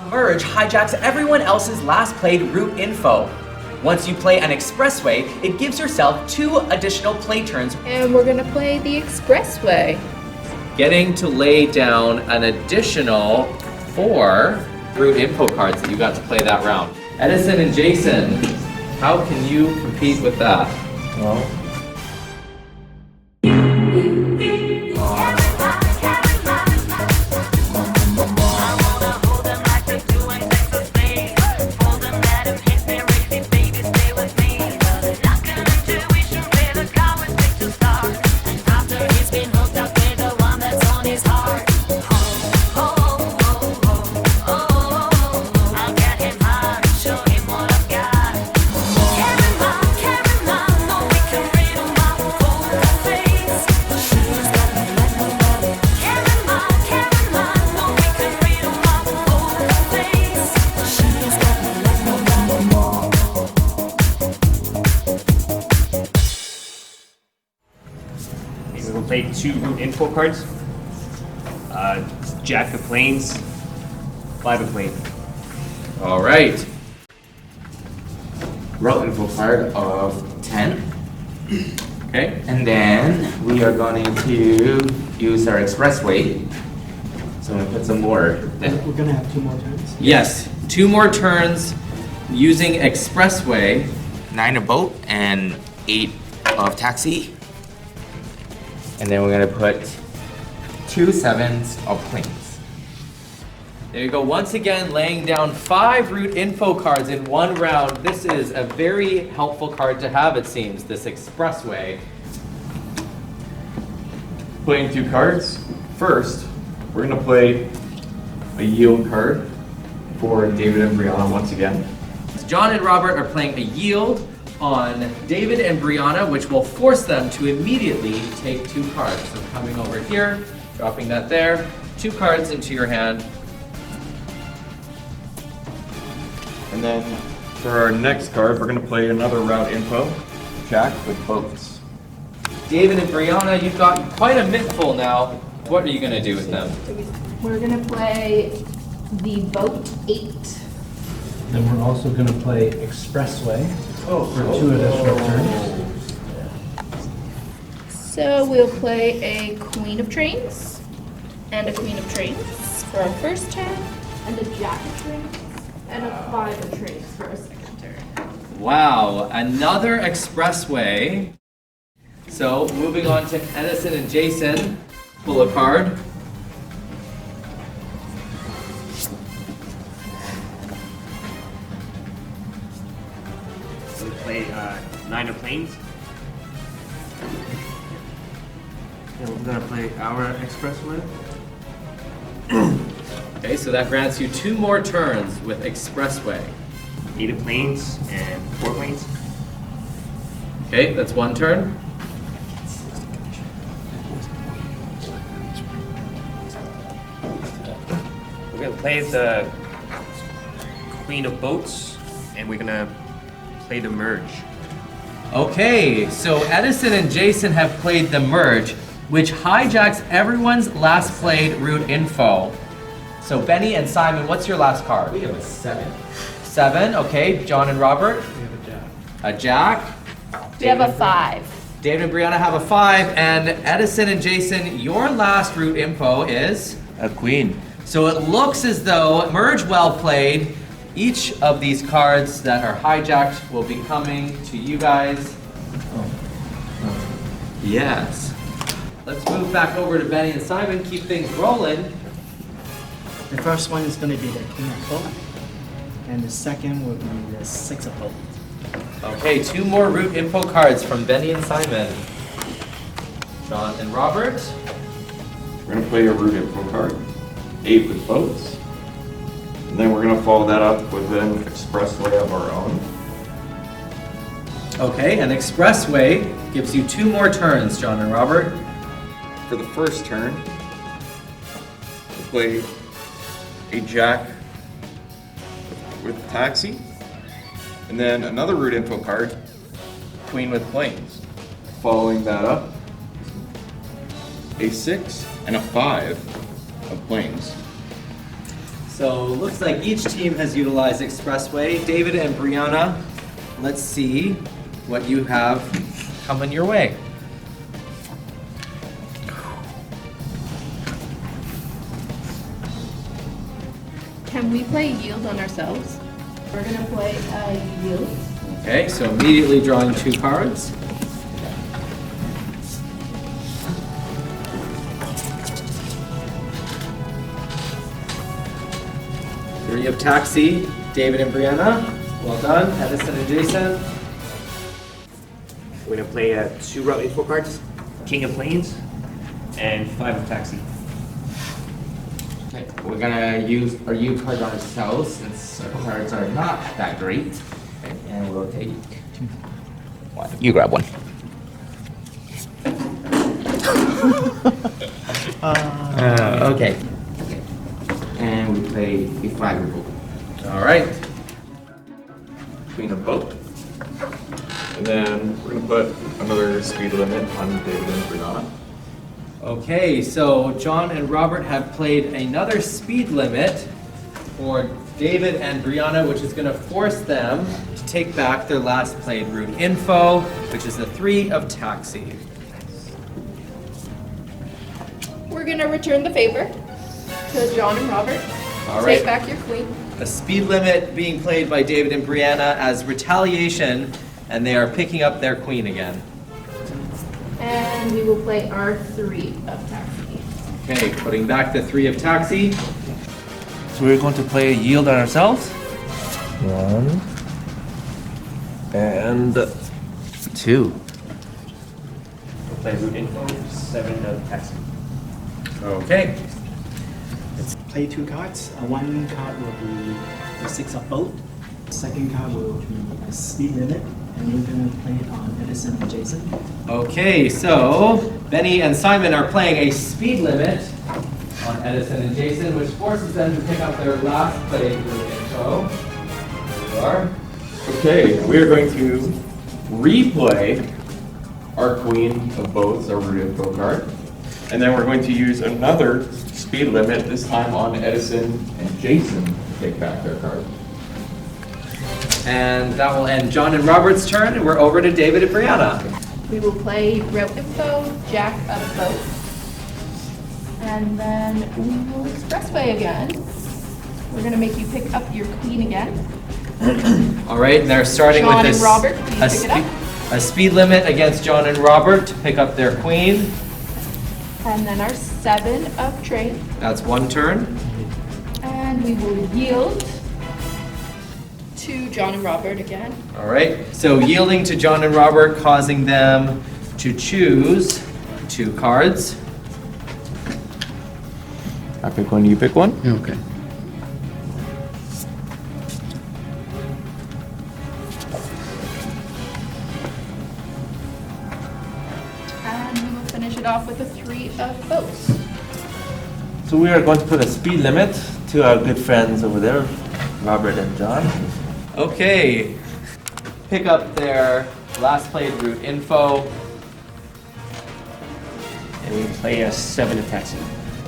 Merge hijacks everyone else's last played route info. Once you play an expressway, it gives yourself 2 additional play turns. And we're gonna play the expressway. Getting to lay down an additional 4 route info cards that you got to play that round. Edison and Jason, how can you compete with that? Well, We'll play 2 route info cards. Jack of planes, 5 of plane. All right. route info card of 10. Okay. And then we are going to use our expressway. So I'm going to put some more. We're gonna have 2 more turns. Yes, 2 more turns using expressway. 9 of boat and 8 of taxi. And then we're going to put 2 7s of planes. There you go. Once again, laying down 5 route info cards in one round. This is a very helpful card to have, it seems, this expressway. Playing 2 cards. First, we're going to play a yield card for David and Brianna once again. John and Robert are playing a yield on David and Brianna, which will force them to immediately take 2 cards. So coming over here, dropping that there, 2 cards into your hand. And then for our next card, we're going to play another route info, Jack with boats. David and Brianna, you've got quite a mitt full now. What are you going to do with them? We're gonna play the boat 8. Then we're also gonna play expressway for 2 additional turns. So we'll play a queen of trains and a queen of trains for our first turn, and a jack of trains and a 5 of trains for our second turn. Wow, another expressway. So moving on to Edison and Jason, pull a card. So we play 9 of planes. And we're gonna play our expressway. Okay, so that grants you 2 more turns with expressway. 8 of planes and 4 planes. Okay, that's 1 turn. We're gonna play the queen of boats, and we're gonna play the merge. Okay, so Edison and Jason have played the merge, which hijacks everyone's last played route info. So Benny and Simon, what's your last card? We have a 7. 7, okay. John and Robert? We have a jack. A jack. We have a 5. David and Brianna have a 5, and Edison and Jason, your last route info is? A queen. So it looks as though, merge well played, each of these cards that are hijacked will be coming to you guys. Yes. Let's move back over to Benny and Simon, keep things rolling. The first one is gonna be the queen of boat, and the second will be the 6 of boat. Okay, 2 more route info cards from Benny and Simon. John and Robert. We're going to play a route info card, 8 with boats. And then we're going to follow that up with an expressway of our own. Okay, an expressway gives you 2 more turns, John and Robert. For the first turn, we'll play a jack with taxi. And then another route info card, queen with planes. Following that up, a 6 and a 5 of planes. So looks like each team has utilized Expressway. David and Brianna, let's see what you have coming your way. Can we play yield on ourselves? We're gonna play a yield. Okay, so immediately drawing 2 cards. Three of Taxi, David and Brianna. Well done. Edison and Jason. We're gonna play 2 route info cards, King of Plains, and 5 of Taxi. Okay, we're gonna use our U card on ourselves since our cards are not that great. Okay, and we'll take 1. You grab 1. Okay. And we play a flag removal. All right. Queen of boat. And then we're gonna put another speed limit on David and Brianna. Okay, so John and Robert have played another speed limit for David and Brianna, which is going to force them to take back their last played route info, which is the 3 of Taxi. We're gonna return the favor to John and Robert. All right. Take back your queen. A speed limit being played by David and Brianna as retaliation, and they are picking up their queen again. And we will play our 3 of Taxi. Okay, putting back the 3 of Taxi. So we're going to play yield on ourselves. 1 and 2. We'll play route info, 7 of Taxi. Okay. Let's play 2 cards. One card will be the 6 of boat. Second card will be the speed limit, and we're gonna play it on Edison and Jason. Okay, so Benny and Simon are playing a speed limit on Edison and Jason, which forces them to pick up their last played route info. There you are. Okay, we are going to replay our Queen of Boats, our root info card. And then we're going to use another speed limit, this time on Edison and Jason, to take back their card. And that will end John and Robert's turn, and we're over to David and Brianna. We will play route info, Jack of boat. And then we will Expressway again. We're gonna make you pick up your queen again. All right, and they're starting John with and this Robert, please pick it up. a speed limit against John and Robert to pick up their queen. And then our 7 of trade. That's 1 turn. And we will yield to John and Robert again. All right, so yielding to John and Robert, causing them to choose 2 cards. I pick one, you pick one? Okay. And we will finish it off with a 3 of boats. So we are going to put a speed limit to our good friends over there, Robert and John. Okay, pick up their last played route info, And we play 7 of Taxi.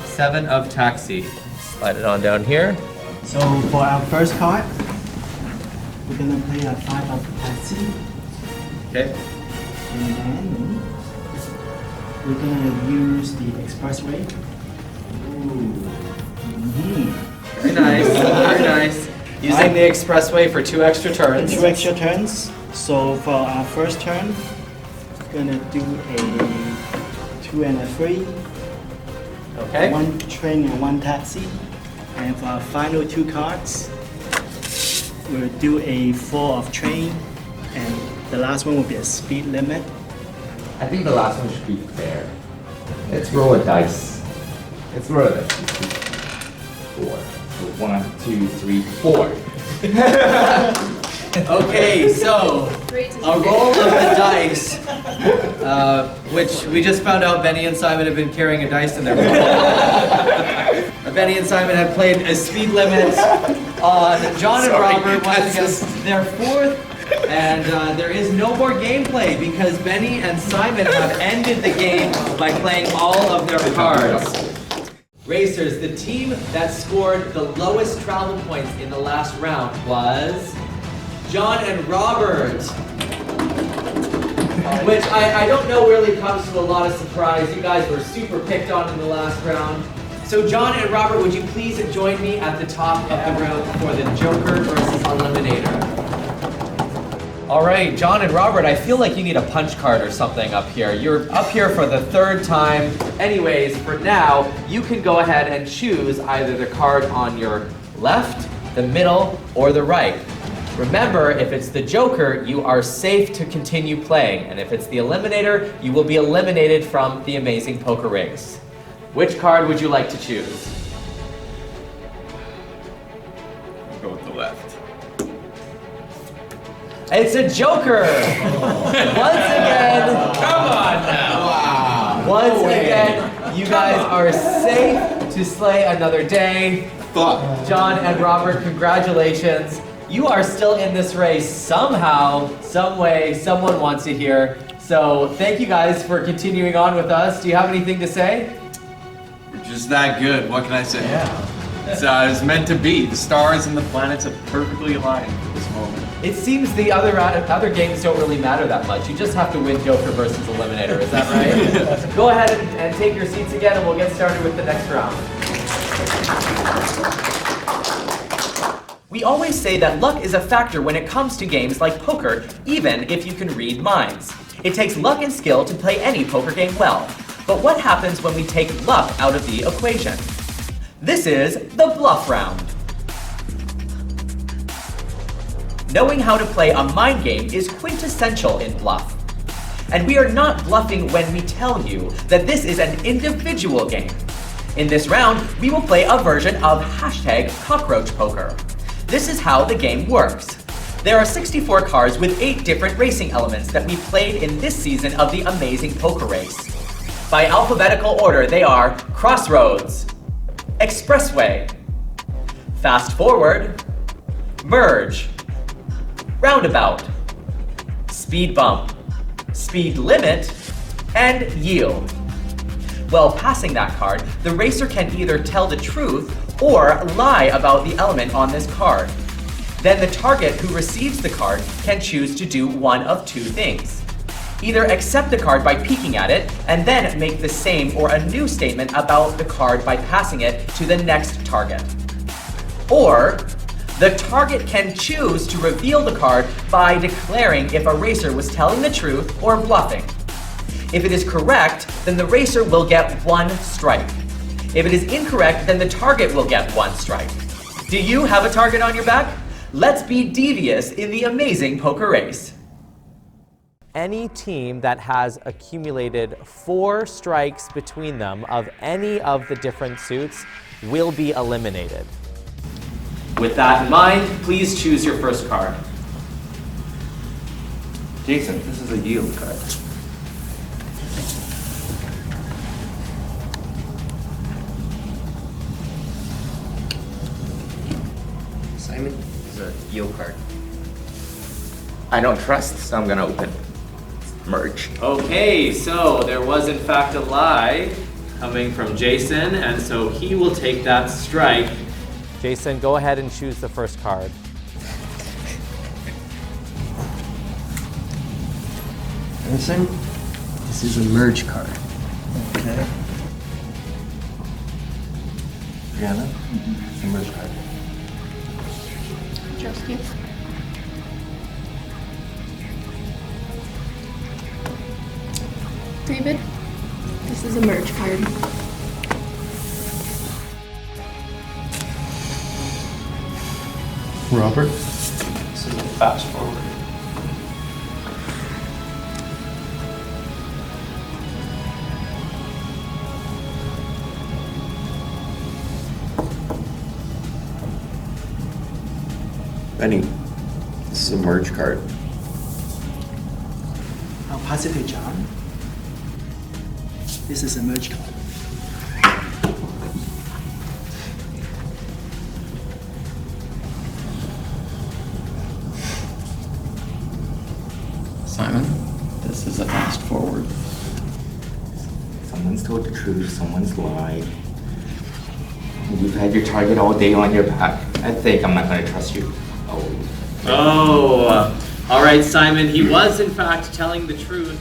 7 of Taxi. Slide it on down here. So for our first card, we're gonna play a 5 of Taxi, Okay. and then we're gonna use the Expressway. Very nice, very nice. Using the expressway for 2 extra turns. 2 extra turns. So for our first turn, we're gonna do a 2 and a 3, Okay. 1 train and 1 taxi. And for our final 2 cards, we'll do a 4 of train, and the last one will be a speed limit. I think the last one should be fair. Let's roll a dice. Let's roll a dice. 4. So 1, 2, 3, 4. Okay, so a roll of the dice, which we just found out Benny and Simon have been carrying a dice in their pocket. Benny and Simon have played a speed limit on John and Robert once against their 4th, and there is no more gameplay because Benny and Simon have ended the game by playing all of their cards. Racers, the team that scored the lowest travel points in the last round was John and Robert. Which I don't know really comes to a lot of surprise. You guys were super picked on in the last round. So John and Robert, would you please join me at the top of the room for the Joker versus Eliminator? All right, John and Robert, I feel like you need a punch card or something up here. You're up here for the third time. Anyways, for now, you can go ahead and choose either the card on your left, the middle, or the right. Remember, if it's the Joker, you are safe to continue playing. And if it's the Eliminator, you will be eliminated from the amazing poker race. Which card would you like to choose? I'll go with the left. It's a Joker! Once again, Come on now. Wow. once again, you guys are safe to slay another day. Fuck. John and Robert, congratulations. You are still in this race somehow, some way, someone wants you here. So thank you guys for continuing on with us. Do you have anything to say? You're just that good. What can I say? Yeah. It's meant to be. The stars and the planets have perfectly aligned for this moment. It seems the other games don't really matter that much. You just have to win Joker versus Eliminator, is that right? Go ahead and take your seats again and we'll get started with the next round. We always say that luck is a factor when it comes to games like poker, even if you can read minds. It takes luck and skill to play any poker game well. But what happens when we take luck out of the equation? This is the bluff round. Knowing how to play a mind game is quintessential in bluff. And we are not bluffing when we tell you that this is an individual game. In this round, we will play a version of #cockroach poker. This is how the game works. There are 64 cards with 8 different racing elements that we played in this season of the Amazing Poker Race. By alphabetical order, they are Crossroads, Expressway, Fast Forward, Merge, Roundabout, Speed Bump, Speed Limit, and Yield. While passing that card, the racer can either tell the truth or lie about the element on this card. Then the target who receives the card can choose to do one of two things. Either accept the card by peeking at it, and then make the same or a new statement about the card by passing it to the next target. Or, the target can choose to reveal the card by declaring if a racer was telling the truth or bluffing. If it is correct, then the racer will get 1 strike. If it is incorrect, then the target will get 1 strike. Do you have a target on your back? Let's be devious in the Amazing Poker Race. Any team that has accumulated 4 strikes between them of any of the different suits will be eliminated. With that in mind, please choose your first card. Jason, this is a yield card. Simon, this is a yield card. I don't trust, so I'm gonna open. Merge. Okay, so there was in fact a lie coming from Jason, and so he will take that strike. Jason, go ahead and choose the first card. Listen, this is a merge card. Okay. Brianna, it's a merge card. Trust you. David, this is a merge card. Robert, This is a fast forward. Benny, this is a merge card. I'll pass it to John. This is a merge card. Simon, this is a fast forward. Someone's told the truth, someone's lied. You've had your target all day on your back. I think I'm not gonna trust you. Oh. Oh, all right, Simon. He was in fact telling the truth.